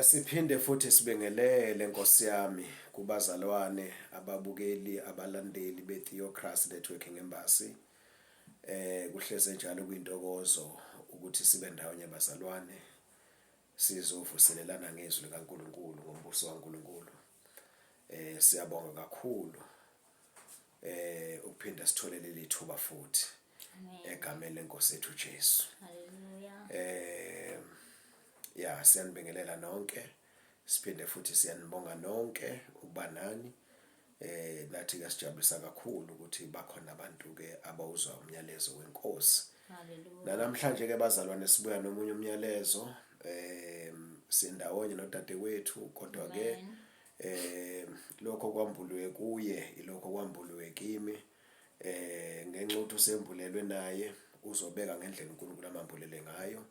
Siphinde futhi sibingelele Nkosi yami kubazalwane, ababukeli, abalandeli beTheocracy Networking Embassy. Kuhleze njalo kuyintokozo ukuthi sibe ndawonye bazalwane sizovuselelana ngezwi likaNkuluNkulu ngombuso kaNkuluNkulu. Siyabonga kakhulu ukuphinda sithole leli thuba futhi egameni leNkosi yethu Jesu. Hallelujah. Siyanibingelela nonke, siphinde futhi siyanibonga nonke ukuba nani. Nathi kuyasijabulisa kakhulu ukuthi bakhona abantu ke abawuzwa umyalezo weNkosi. Hallelujah. Namhlanje ke bazalwane sibuya nomunye umyalezo, sindawonye nodadewethu kodwa ke lokho kwambulwe kuye ilokho kwambulwe kimi. Ngenxa ukuthi usembulelwe naye uzobeka ngendlela uNkulunkulu amambulele ngayo.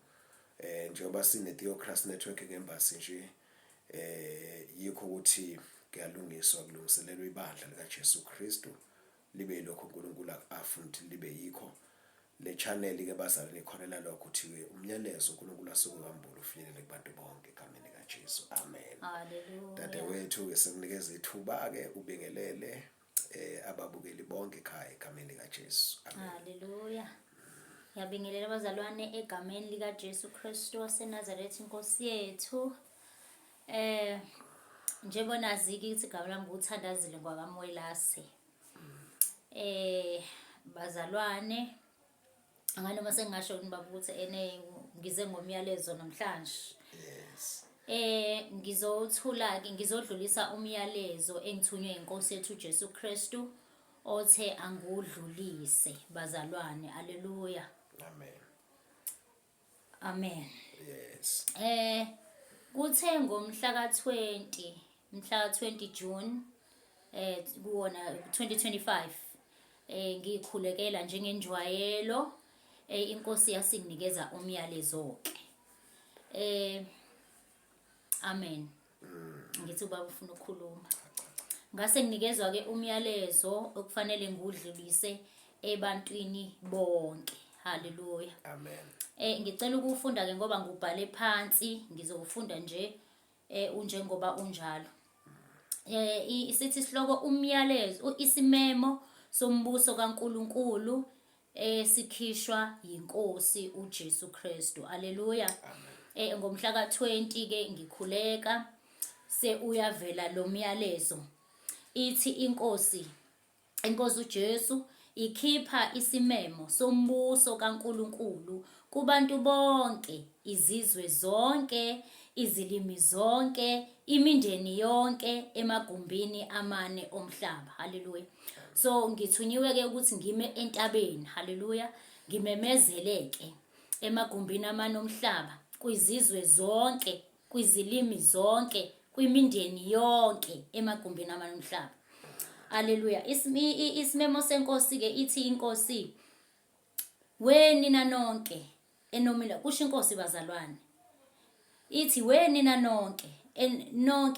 Njengoba sine Theocracy Networking Embassy nje, yikho ukuthi kuyalungiswa kulungiselelwa ibandla likaJesu Kristu libe lokho uNkulunkulu afuna ukuthi libe yikho. Le channel ke bazalwane ikhonela lokho ukuthi umyalezo uNkulunkulu asuke wambula ufinyelele kubantu bonke egameni likaJesu. Amen. Hallelujah. Dadewethu ke sekunikeza ithuba ke ubingelele ababukeli bonke ekhaya egameni likaJesu. Amen. Hallelujah. Ngiyabingelela abazalwane egameni lika Jesu Kristu waseNazaretha Inkosi yethu. Njengoba ziki ukuthi igama lami nguthandazile ngwakaMwelase. Bazalwane anganoma sengasho kunibaba ukuthi ngize ngomyalezo namhlanje. Yes. Ngizothula ke ngizodlulisa umyalezo engithunywe iNkosi yethu Jesu Kristu othe angudlulise bazalwane. Hallelujah. Amen. Amen. Yes. Kuthe ngomhla ka-20 June kuwona 2025 ngikhulekela njengenjwayelo iNkosi yasinginikeza umyalezo ke. Amen. Ngithi ubaba ufuna ukukhuluma. Ngase nginikezwa ke umyalezo okufanele ngudlulise ebantwini bonke. Hallelujah. Amen. Ngicela ukufunda ke ngoba ngubhale phansi ngizofunda nje unjengoba unjalo. Isithi isihloko umyalezo isimemo sombuso kaNkuluNkulu sikhishwa yiNkosi uJesu Kristu. Hallelujah. Amen. Ngomhla ka-20 ke ngikhuleka uyavela lo myalezo. Ithi iNkosi uJesu ikhipha isimemo sombuso kaNkuluNkulu kubantu bonke, izizwe zonke, izilimi zonke, imindeni yonke emagumbini amane omhlaba. Hallelujah. So ngithunyiwe ke ukuthi ngime entabeni. Hallelujah. Ngimemezeleke emagumbini amane omhlaba, kwizizwe zonke, kwizilimi zonke, kwimindeni yonke emagumbini amane omhlaba. Hallelujah. Isimemo seNkosi ke ithi iNkosi, we nina nonke enomila, kusho iNkosi bazalwane. Ithi we nina nonke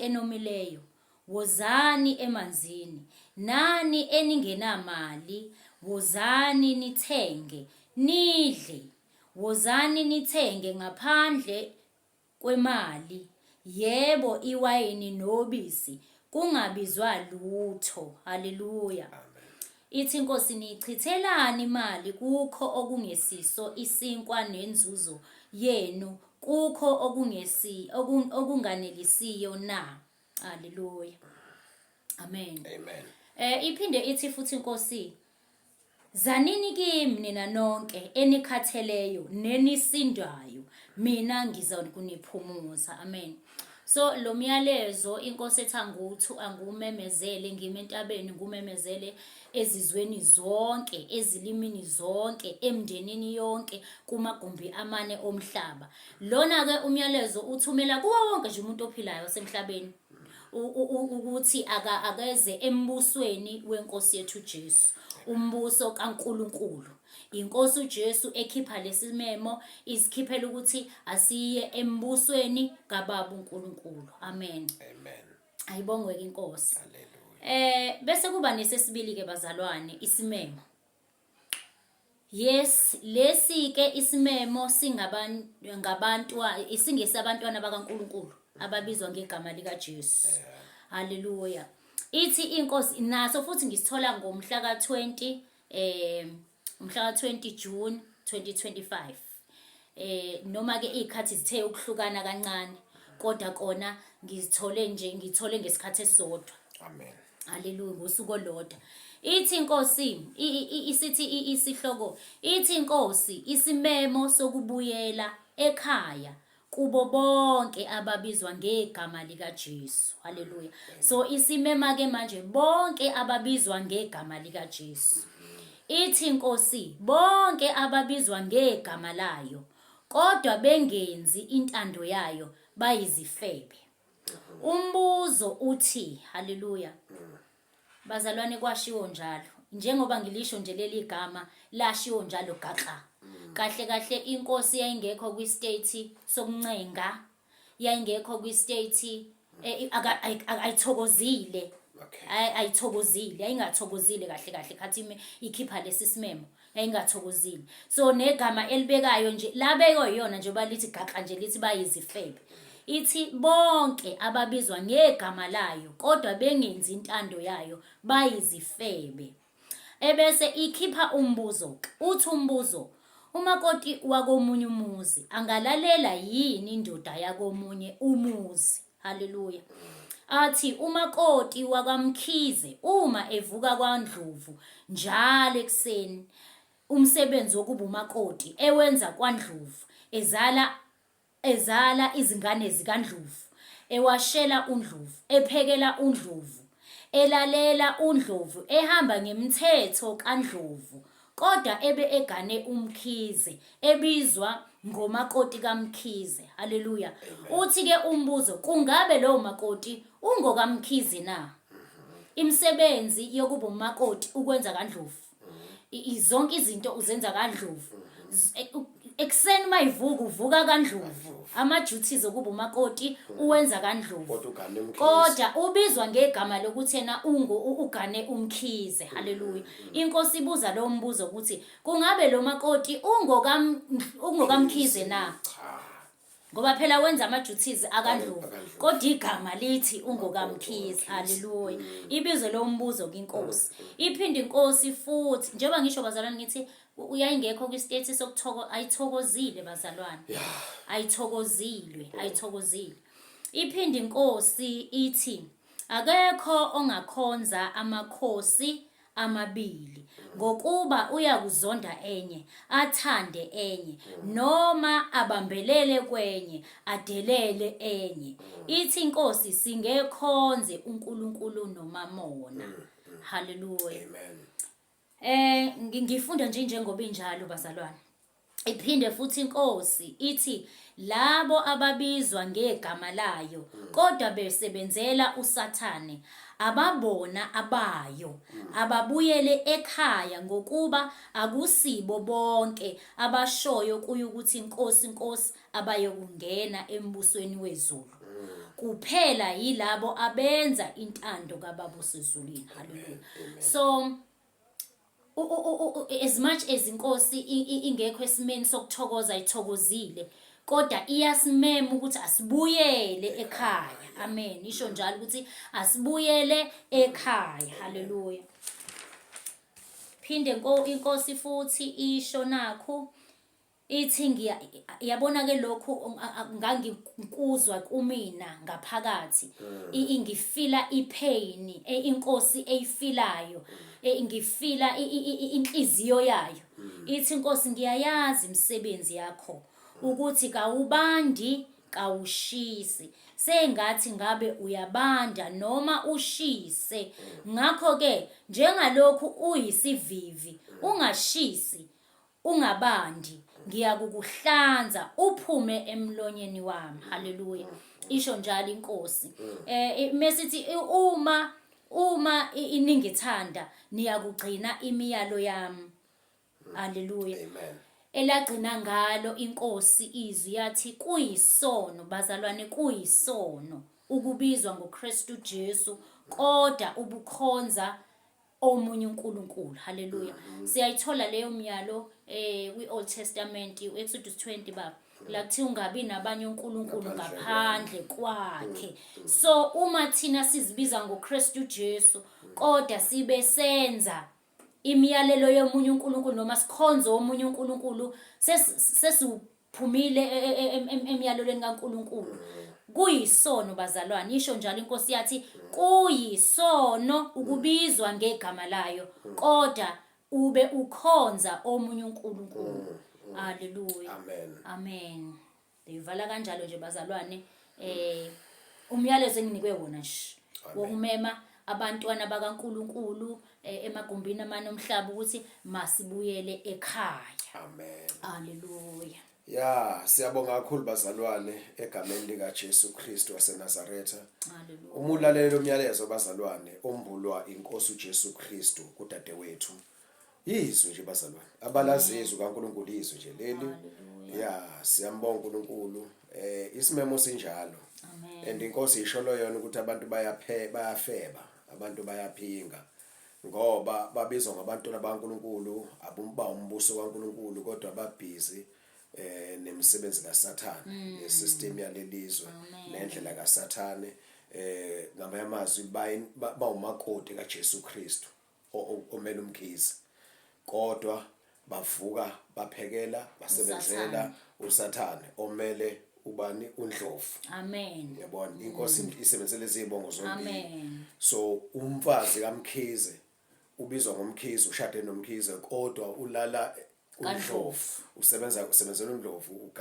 enomileyo, wozani emanzini, nani eningenamali, wozani nithenge, nidle, wozani nithenge ngaphandle kwemali, yebo iwayini nobisi kungabizwa lutho. Hallelujah. Amen. Ithi iNkosi nichithelani imali kukho okungesiso isinkwa nenzuzo yenu kukho okunganelisiyo na. Hallelujah. Amen. Amen. Iphinde ithi futhi iNkosi, zanini kimi nina nonke enikhatheleyo nenisindwayo, mina ngizakuniphumuza. Amen. So lo myalezo iNkosi ethanguthu angumemezele ngimentabeni, ngumemezele ezizweni zonke, ezilimini zonke, emndenini yonke, kumagumbi amane omhlaba. Lona ke umyalezo uthumela kuwo wonke nje umuntu ophilayo wasemhlabeni ukuthi akeze embusweni weNkosi yethu Jesu, umbuso kaNkuluNkulu. INkosi uJesu ekhipha lesimemo isikhiphela ukuthi asiye embusweni kaBaba uNkulunkulu. Amen. Amen. Ayibongwe iNkosi. Hallelujah. Bese kuba nesesibili ke bazalwane, isimemo. Yes, lesi-ke isimemo singesabantwana bakaNkulunkulu ababizwa ngegama likaJesu. Haleluya. Ithi inkosi naso futhi ngisithola ngomhla ka-20 June 2025. Noma ke izikhathi zithe ukuhlukana kancane, kodwa kona ngithole ngesikhathi esodwa. Amen. Haleluya, ngosuku olodwa. Ithi inkosi isithi isihloko, ithi inkosi isimemo sokubuyela ekhaya kubo bonke ababizwa ngegama likaJesu. Haleluya. So isimema ke manje bonke ababizwa ngegama likaJesu. Ithi inkosi bonke ababizwa ngegama layo kodwa bengenzi intando yayo bayizifebe. Umbuzo uthi, haleluya. Bazalwane, kwashiwo njalo. Njengoba ngilisho nje leli gama lashiwo njalo gaxa. Kahle kahle inkosi yayingekho kwi-state sokuncenga, yayingekho kwi-state ayithokozile. Ayithokozile, yayingathokozile kahle kahle khathi ikhipha lesi simemo, yayingathokozile. So negama elibekayo nje labeko yiyona nje balithi gaxa nje lithi bayizifebe. Ithi bonke ababizwa ngegama layo kodwa bengenzi intando yayo bayizifebe. Ebese ikhipha umbuzo. Uthi umbuzo, umakoti wakomunye umuzi angalalela yini indoda yakomunye umuzi? Haleluya. Athi umakoti wakwamkhize uma evuka kwaNdlovu njalo ekseni, umsebenzi wokuba umakoti ewenza kwaNdlovu, ezala izingane zikaNdlovu, ewashela uNdlovu, ephekela uNdlovu, elalela uNdlovu, ehamba ngemithetho kaNdlovu, kodwa ebe egane umkhize ebizwa ngomakoti kaMkhize. Haleluya. Uthi ke umbuzo, kungabe lowo makoti ungokamkhize na? Imisebenzi yokuba umakoti ukwenza kaNdlovu, zonke izinto uzenza kaNdlovu. Ekseni mayivuka uvuka kaNdlovu, ama-duties okuba umakoti uwenza kaNdlovu, kodwa ubizwa ngegama lokuthi yena ugane umkhize. Haleluya. Inkosi ibuza lo mbuzo ukuthi kungabe lo makoti ungokamkhize na? Ngoba phela wenza ama-duties akaNdlovu, kodwa igama lithi ungokamkhize. Haleluya. Ibizo lo mbuzo kwinkosi. Iphinde inkosi futhi, njengoba ngisho bazalwane ngithi uyayingekho kwi-state ayithokozile bazalwane. Ayithokozile. Iphinde inkosi ithi akekho ongakhonza amakhosi amabili, ngokuba uyakuzonda enye athande enye, noma abambelele kwenye adelele enye. Ithi inkosi singekhonze uNkulunkulu noMamona. Haleluya. Ngifunda njengoba injalo bazalwane. Iphinde futhi inkosi ithi labo ababizwa ngegama layo kodwa besebenzela uSathane ababona abayo ababuyele ekhaya, ngokuba akusibo bonke abashoyo kuyo ukuthi inkosi abayokungena embusweni wezulu, kuphela yilabo abenza intando kaBaba osezulwini. Haleluya. So as much as inkosi ingekho esimeni sokuthokoza, ithokozile, kodwa iyasimema ukuthi asibuyele ekhaya. Amen. Isho njalo ukuthi asibuyele ekhaya. Haleluya. Phinde inkosi futhi isho nakho ithi yabona ke lokhu ngangikuzwa kumina ngaphakathi, ingifila ipain inkosi eyifilayo, ngifila inhliziyo yayo. Ithi inkosi, ngiyayazi imisebenzi yakho ukuthi kawubandi kawushisi, sengathi ngabe uyabanda noma ushise. Ngakho ke njengalokhu uyisivivi, ungashisi ungabandi, ngiyakukuhlanza uphume emlonyeni wami. Haleluya. Isho njalo inkosi. Mesithi uma iningithanda niyakugcina imiyalo yami. Haleluya. Amen. Elagcina ngalo inkosi izwi yathi kuyisono bazalwane, kuyisono ukubizwa ngoKristu Jesu kodwa ubukhonza omunye uNkulunkulu. Haleluya. Siyayithola leyo myalo kwi-Old Testament, u-Exodus 20 baba. La kuthi ungabi nabanye uNkulunkulu ngaphandle kwakhe. So uma thina sizibiza ngoKristu Jesu kodwa sibe senza imiyalelo yomunye uNkulunkulu noma sikhonza omunye uNkulunkulu, sesiphumile emiyalelweni kaNkulunkulu. Kuyisono bazalwane, isho njalo inkosi yathi kuyisono ukubizwa ngegama layo kodwa ube ukhonza omunye uNkulunkulu. Haleluya. Amen. Amen. Ndivala kanjalo nje bazalwane, umyalezo enginikwe wona nje wokumema abantwana bakaNkulunkulu emagumbini amanye omhlaba ukuthi masibuyele ekhaya. Amen. Haleluya. Ya, siyabonga kakhulu bazalwane egameni lika Jesu Kristu waseNazaretha. Haleluya. Umulalelo umyalezo bazalwane ombulwa inkosi uJesu Kristu kudadewethu. Izwi nje bazalwane. Abalazi izwi kaNkulunkulu izwi nje leli. Ya, siyambonga uNkulunkulu. Isimemo sinjalo. Amen. And inkosi isholo yona ukuthi abantu bayafeba, abantu bayaphinga. Ngoba babizwa ngabantwana bakaNkulunkulu, abumba umbuso kaNkulunkulu kodwa babhizi nemisebenzi kaSathane, nesystem yalelizwe nendlela kaSathane, ngamanye amazwi bawumakoti kaJesu Kristu omele umkhizi. Kodwa bavuka baphekela basebenzela uSathane omele ubani uNdlovu. Amen. Yabona inkosi isebenzele izibongo zombili. Amen. So umfazi kaMkhize ubizwa ngomkhizi, ushade nomkhize kodwa ulala uNdlovu, usebenzela uNdlovu,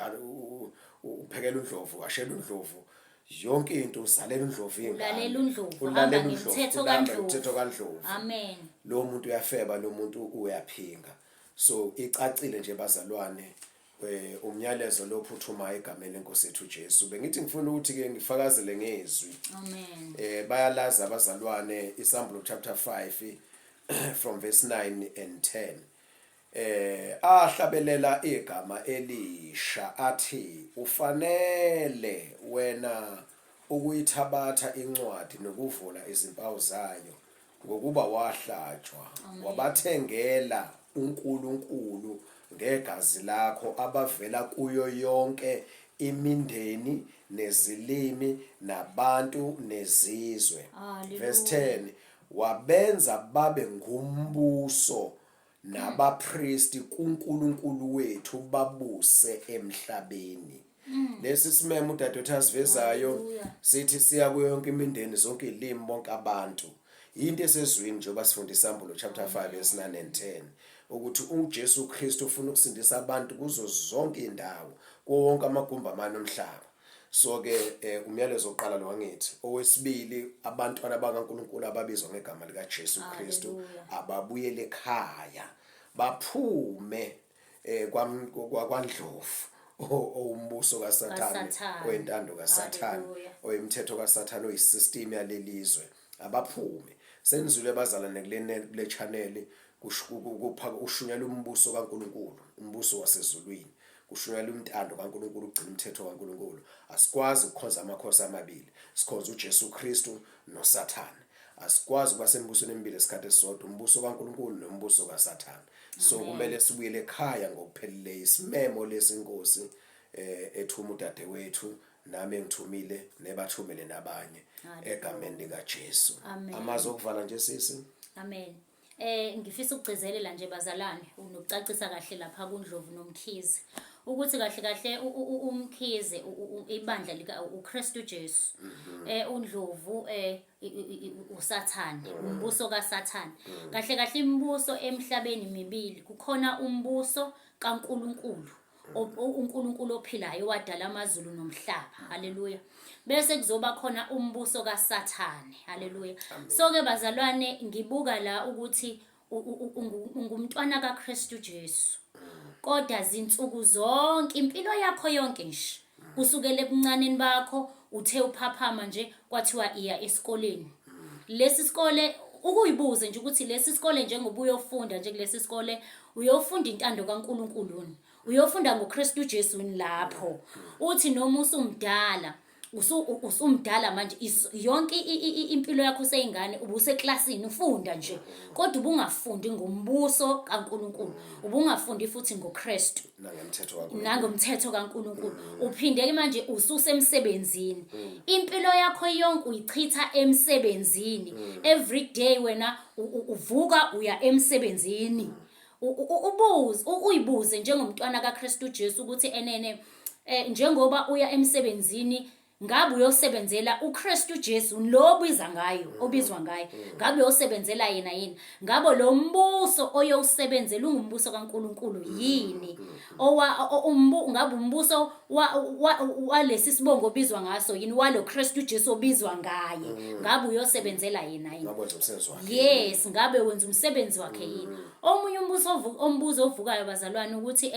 uphekela uNdlovu, ashela uNdlovu, yonke into uzalela uNdlovu ingane. Ulalela uNdlovu, hamba ngemthetho kaNdlovu. Amen. Lo muntu uyafeba, lo muntu uyaphinga. So icacile nje bazalwane umyalezo lo phuthumayo egameni lenkosi yethu Jesu. Bengithi ngifuna ukuthi ke ngifakazele ngezwi. Amen. Bayalazi abazalwane iSambulo chapter 5 from verse 9 and 10. Ahlabelela igama elisha athi ufanele wena ukuyithabatha incwadi nokuvula izimpawu zayo ngokuba wahlatshwa wabathengela uNkulunkulu ngegazi lakho abavela kuyo yonke imindeni nezilimi nabantu nezizwe. Verse 10, wabenza babe ngumbuso nabapristi kuNkulunkulu wethu babuse emhlabeni. Lesi simemo udadewethu asivezayo sithi siya kuyo yonke imindeni zonke izilimi bonke abantu. Into esezwini njengoba sifunda iSambulo chapter 5 verse 9 and 10 ukuthi uJesu Kristu ufuna ukusindisa abantu kuzo zonke indawo, wonke amagumbi amanye omhlaba. So ke umyalezo oqala lo wangithi. Owesibili, abantwana bakaNkulunkulu ababizwa ngegama lika Jesu Kristu ababuyele ekhaya, baphume kwaNdlovu umbuso kaSathane, oyintando kaSathane, oyimthetho kaSathane, oyisystem yalelizwe. Abaphume senizule bazalane kule channel ushunyela umbuso kaNkulunkulu, umbuso wasezulwini, kushunyela umntando kaNkulunkulu, ugcina umthetho kaNkulunkulu. Asikwazi ukukhonza amakhosi amabili, sikhonza uJesu Kristu noSathane. Asikwazi kuba sembusweni emibili esikhathi esisodwa, umbuso kaNkulunkulu nombuso kaSathane. So kumele sibuyele ekhaya ngokuphelele. Isimemo lesinkosi ethuma udadewethu, nami ngithumile nebathumele nabanye egameni lika Jesu. Amazwi okuvala nje sisi. Amen. Ngifisa ukugcizelela nje bazalwane unokucacisa kahle lapha kuNdlovu nomkhize ukuthi kahle umkhize ibandla lika uKristu Jesu, uNdlovu uSathane, umbuso kaSathane. Kahle imibuso emhlabeni mibili, kukhona umbuso kaNkulunkulu, uNkulunkulu ophilayo wadala amazulu nomhlaba. Haleluya. Bese kuzoba khona umbuso kaSathane. Haleluya. So ke bazalwane ngibuka la ukuthi ungumntwana kaKristu Jesu. Kodwa zinsuku zonke impilo yakho yonke nje kusukela ebuncaneni bakho uthe uphaphama nje kwathiwa iya esikoleni. Lesi sikole ukuyibuze nje ukuthi lesi sikole njengoba uyofunda nje kulesi sikole uyofunda intando kaNkulunkulu, uyofunda ngoKristu Jesu lapho. Uthi noma usumdala usumdala manje yonke impilo yakho seyingane ubuseklasini ufunda nje kodwa ubungafundi ngombuso kaNkuluNkulu ubungafundi futhi ngoKristu nangomthetho kaNkuluNkulu uphinde ke manje ususemsebenzini impilo yakho yonke uyichitha emsebenzini every day wena uvuka uya emsebenzini uyibuze njengomntwana kaKristu Jesu ukuthi enene njengoba uya emsebenzini ngabe uyosebenzela uKristu Jesu lo obizwa ngayo ngabe uyosebenzela yena yini ngabe lo mbuso oyosebenzela ungumbuso kaNkuluNkulu yini ngabe umbuso walesi sibongo obizwa ngaso yini walo Kristu Jesu obizwa ngaye ngabe uyosebenzela yena yini yes ngabe wenza umsebenzi wakhe yini omunye umbuzo ovukayo bazalwane ukuthi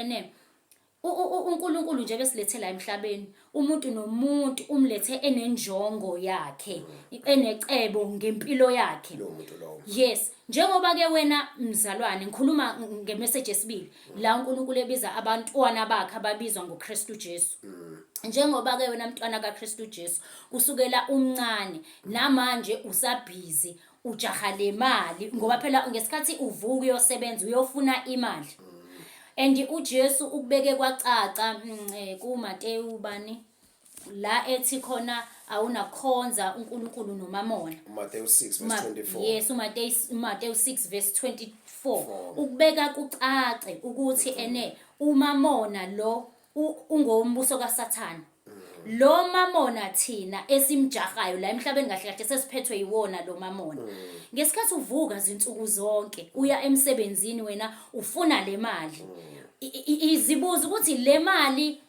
uNkulunkulu nje besilethela emhlabeni umuntu nomuntu umlethe enenjongo yakhe enecebo ngempilo yakhe yes njengoba ke wena mzalwane ngikhuluma ngemessage yesibili la uNkulunkulu ebiza abantwana bakhe ababizwa ngoKristu Jesu njengoba ke wena mntwana kaKristu Jesu kusukela umncane namanje usabhizi ujaha lemali ngoba phela ngesikhathi uvuka uyosebenza uyofuna imali and uJesu ukubeke kwacaca kuMateyu bani la ethi khona awunakhonza uNkulunkulu noMamona Matthew 6 verse 24 yes Matthew 6 verse 24 ukubeka kucace ukuthi uMamona lo ungombuso kaSathane lo mamona thina esimjahayo la emhlabeni kahle kahle sesiphethwe yiwona lo mamona ngesikhathi uvuka izinsuku zonke uya emsebenzini wena ufuna le mali izibuza ukuthi le mali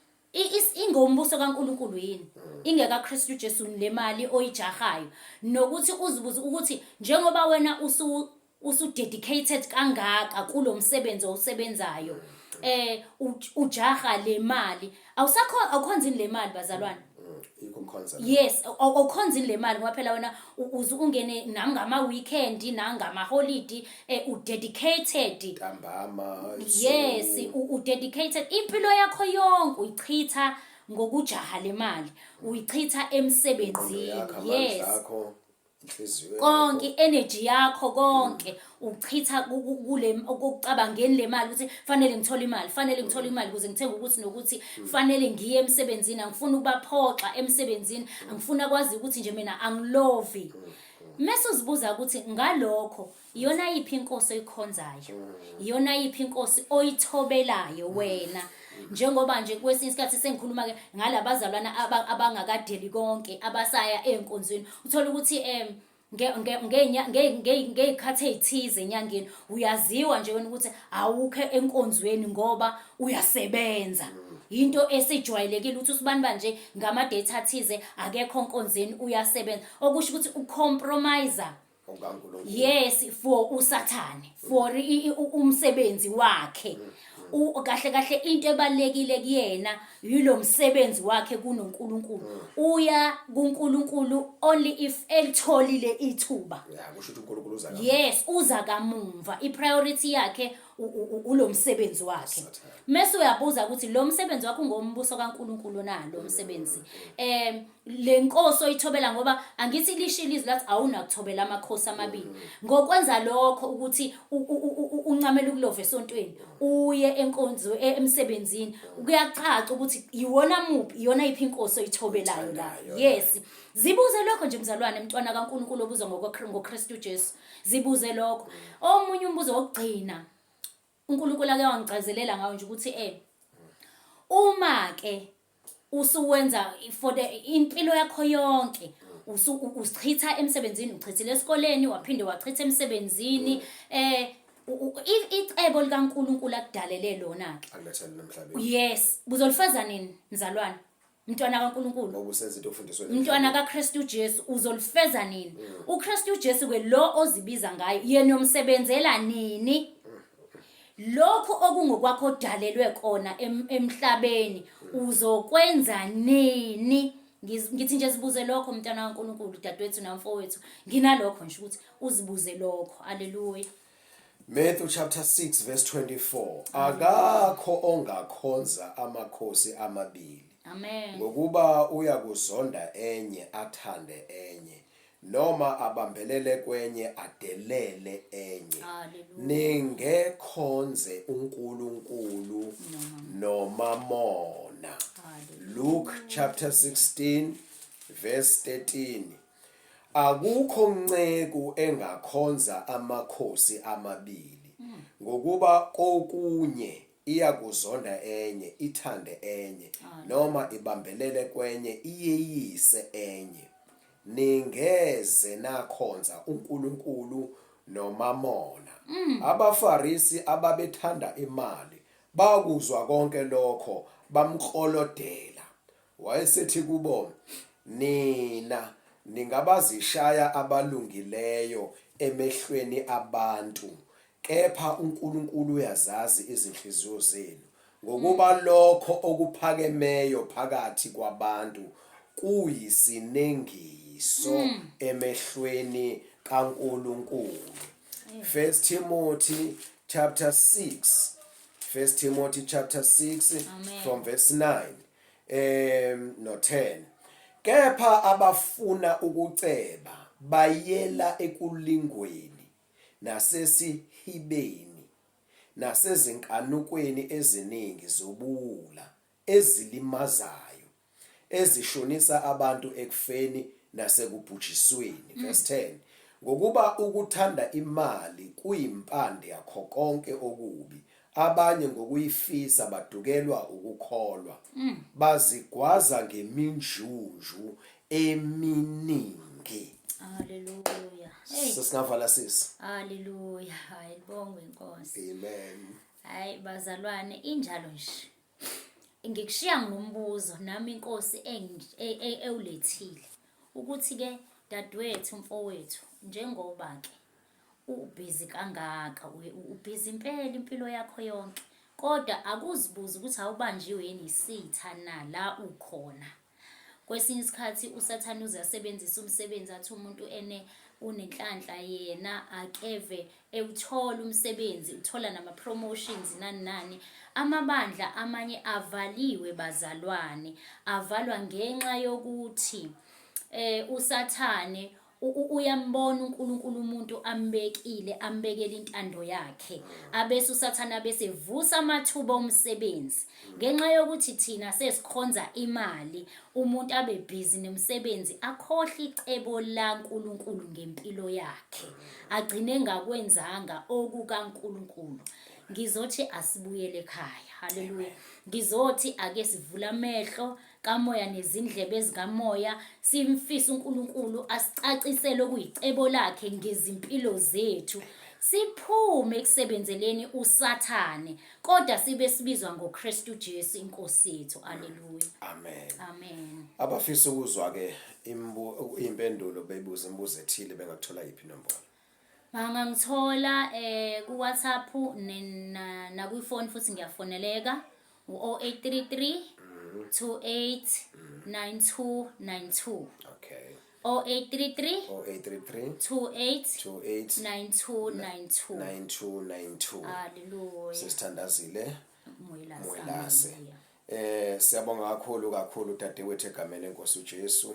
ingombuso kaNkuluNkulu yini ingeka Kristu Jesu le mali oyijahayo nokuthi uzibuza ukuthi njengoba wena usu dedicated kangaka kulomsebenzi osebenzayo ujaha le mali awukhonzini le mali bazalwane yes awukhonzini le mali ngoba phela wena ungene nangama weekend nangama holiday udedicated yes udedicated impilo yakho yonke uyichitha ngokujaha le mali uyichitha emsebenzini yes konke energy yakho konke uchitha kule ukucabangeni le mali ukuthi fanele ngithola imali ukuze ngithenga ukuthi nokuthi fanele ngiye emsebenzini angifuni ukubaphoxa emsebenzini angifuna kwazi ukuthi nje mina angilovi mase uzibuza ukuthi ngalokho iyona yiphi inkosi oyikhonzayo iyona yiphi inkosi oyithobelayo wena njengoba nje kwesinye isikhathi sengikhuluma ke ngalabazalwana abangakadeli konke abasaya enkonzweni uthola ukuthi ngeyikhathi ezithize enyangeni uyaziwa nje wena ukuthi awukho enkonzweni ngoba uyasebenza into esejwayelekile ukuthi usibani banje ngama date athize akekho enkonzweni uyasebenza okusho ukuthi ucompromise yes for uSathane for umsebenzi wakhe kahle into ebalekile kuyena yilo msebenzi wakhe kunoNkulunkulu uya kuNkulunkulu only if elitholile ithuba kusho ukuthi uNkulunkulu uza yes uza kamumva ipriority yakhe ulo msebenzi wakhe mase uyabuza ukuthi lo msebenzi wakho ngombuso kaNkulunkulu na lo msebenzi lenkosi oyithobela ngoba angithi lishilizi lathi awunakuthobela amakhosi amabili ngokwenza lokho ukuthi uncamela ukulova esontweni uye enkonzo emsebenzini kuyacaca ukuthi iyona iphi inkosi oyithobelayo la yes zibuze lokho nje mzalwane mntwana kaNkulunkulu obuzwa ngoKristu Jesu zibuze lokho omunye umbuzo wokugcina uNkulunkulu ake wangichazelela ngawo nje ukuthi uma ke usuwenza for impilo yakho yonke usichitha emsebenzini uchithile esikoleni waphinde wachitha emsebenzini icebo likaNkulunkulu akudalele lona ke yes uzolifeza nini mzalwane mntwana kaNkulunkulu ngokusenza into ofundiswe mntwana kaKristu Jesu uzolifeza nini uKristu Jesu ke lo ozibiza ngayo yena umsebenzela nini lokho okungokwakho odalelwe kona emhlabeni uzokwenza nini ngithi nje sibuze lokho mntwana kaNkulunkulu dadewethu namfowethu nginalokho nje ukuthi uzibuze lokho haleluya Matthew chapter 6 verse 24 akakho ongakhonza amakhosi amabili Amen. ngokuba uyakuzonda enye athande enye noma abambelele kwenye adelele enye. Hallelujah. Ningekhonze uNkulunkulu nomamona. Luke chapter 16 verse 13. Akukho nceku engakhonza amakhosi amabili, ngokuba kokunye iyakuzonda enye ithande enye noma ibambelele kwenye iyeyise enye. Ningeze nakhonza uNkulunkulu nomamona. AbaFarisi ababethanda imali bakuzwa konke lokho bamklolodela. Wayesethi kubo, nina ningabazishaya abalungileyo emehlweni abantu, kepha uNkulunkulu uyazazi izinhliziyo zenu, ngokuba lokho okuphakemeyo phakathi kwabantu kuyisinengiso emehlweni kaNkulunkulu. 1 Timothy chapter 6. 1 Timothy chapter 6 from verse 9 no 10. Kepha abafuna ukuceba bayela ekulingweni nasesihibeni nasezinkanukweni eziningi zobuwula ezilimazayo, ezishonisa abantu ekufeni nasekubhujisweni. Verse 10. Ngokuba ukuthanda imali kuyimpande yakho konke okubi, abanye ngokuyifisa badukelwa ukukholwa, bazigwaza ngeminjunju eminingi. Hallelujah. Sesingavala sisi. Hallelujah. Hayi bonke inkosi. Amen. Hayi bazalwane, injalo nje. Ngikushiya ngombuzo nami inkosi ewulethile ukuthi ke dadewethu mfowethu, njengoba ke ubhizi kangaka, ubhizi impilo yakho yonke, kodwa akuzibuza ukuthi awubanjiwe yini isitha na la ukhona. Kwesinye isikhathi usathane uzasebenzisa umsebenzi athi umuntu unenhlanhla yena akeve ewuthola umsebenzi, uthola nama promotions nani. Amabandla amanye avaliwe bazalwane, avalwa ngenxa yokuthi usathane uyambona uNkulunkulu umuntu ambekele intando yakhe, abese usathana bese vusa amathuba omsebenzi ngenxa yokuthi thina sesikhonza imali. Umuntu abe busy nomsebenzi akhohle icebo laNkulunkulu ngempilo yakhe, agcine engakwenzanga okukaNkulunkulu. Ngizothi asibuyele ekhaya. Haleluya. Ngizothi ake sivula amehlo kamoya nezindlebe ezikamoya, simfisa uNkulunkulu asicacisele okuyicebo lakhe ngezimpilo zethu, siphume ekusebenzeleni usathane kodwa sibe sibizwa ngoKristu Jesu inkosi yethu. Haleluya. Amen. Amen. Abafisa ukuzwa ke impendulo beyibuza imibuzo ethile bengakuthola yiphi inombolo? Bangangithola ku WhatsApp na ku phone futhi ngiyafoneleka u-0833 289292. Okay. 0833 28 9292. 9292. Haleluya. Sisithandazile Mwelase. Siyabonga kakhulu dadewethu egameni lenkosi uJesu.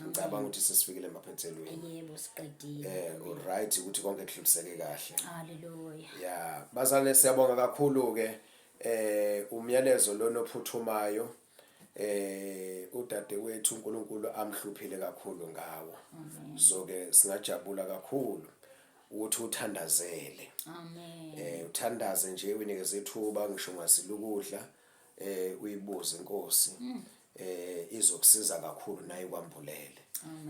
Ngicabanga ukuthi sesifikile emaphethelweni. Yebo siqedile. Alright ukuthi konke kudluliseke kahle. Haleluya. Bazalwane siyabonga kakhulu ke umyalezo lona ophuthumayo udadewethu uNkulunkulu amhluphile kakhulu ngawo. So ke singajabula kakhulu ukuthi uthandazele. Amen. Uthandaze nje unikeze ithuba ngisho ngasilukudla uyibuze inkosi. Izokusiza kakhulu naye kwambulele.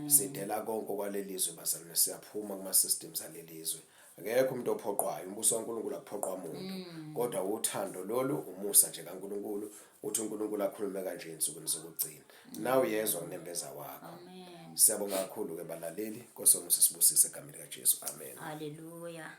Sidela konke kwalelizwe bazalwane, siyaphuma kuma systems alelizwe. Akekho umuntu ophoqwayo, umbuso kaNkulunkulu akuphoqwa umuntu, kodwa uthando lolu umusa nje kaNkulunkulu, uthi uNkulunkulu akhulume kanje ensukwini zokugcina. Nawe uyezwa kunembeza wakho. Amen. Siyabonga kakhulu ke balaleli, Nkosi yami sisibusise egameni likaJesu. Amen. Haleluya.